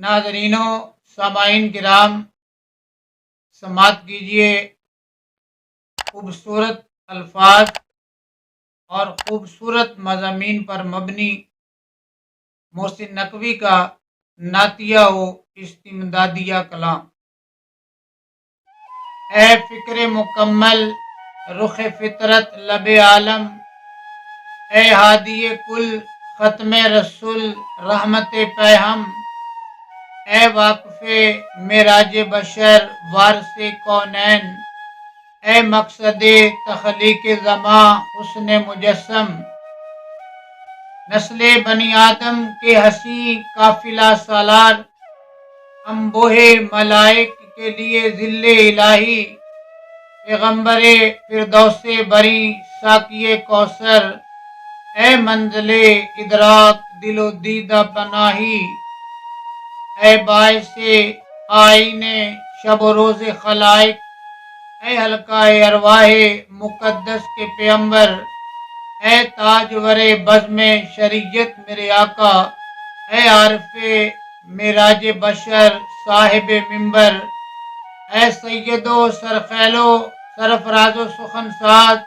ناظرینوں، سامعین کرام، سماعت کیجیے خوبصورت الفاظ اور خوبصورت مضامین پر مبنی محسن نقوی کا نعتیہ و استمدادیہ کلام۔ اے فکر مکمل، رخ فطرت لب عالم، اے ہادی کل، ختم رسول، رحمت پیہم، اے واقف معراج بشر، وارث کونین، اے مقصد تخلیق زماں، حسن مجسم، نسل بنی آدم کے حسین قافلہ سالار، انبوہ ملائک کے لیے ذل الہی، پیغمبر فردوس بری، ساقی کوثر، اے منزل ادراک، دل و دیدہ پناہی، اے باعث آئین شب و روز خلائق، اے حلقہ ارواح مقدس کے پیغمبر، اے تاجور بزم شریعت میرے آقا، اے عارف معراج بشر، صاحب منبر، اے سید و سرخیل و سرفراز و سخن ساز،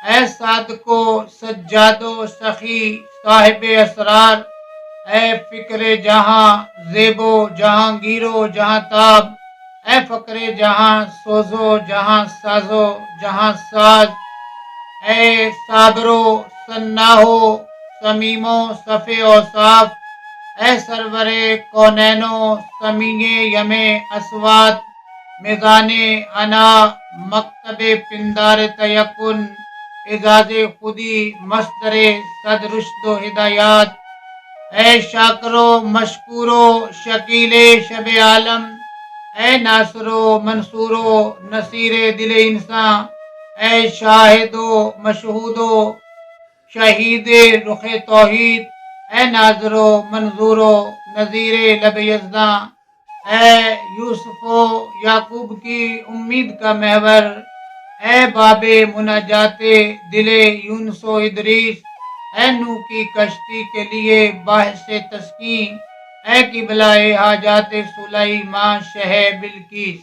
اے صادق و سجاد و سخی، صاحب اسرار، اے فکر جہاں، زیب و جہانگیر و جہاں تاب، اے فقر جہاں، سوز و جہاں ساز و جہاں ساز، اے صابر و صناع و سمیم و صفِ اوصاف، اے سرور کونین و سمیع یم اصوات، میزان انا، مکتب پندار تیقن، اعزاز خودی، مصدر صد رشد و ہدایات، اے شاکر و مشکور و شکیل شب عالم، اے ناصر و منصور و نصیر دل انسان، اے شاہد و مشہود و شہید رخ توحید، اے ناظر و منظور و نظیر لب یزداں، اے یوسف و یعقوب کی امید کا محور، اے باب مناجات دل یونس و ادریس، اے نوح کی کشتی کے لیے باعث تسکین، اے قبلہ حاجات سلیمان شہ بلقیس۔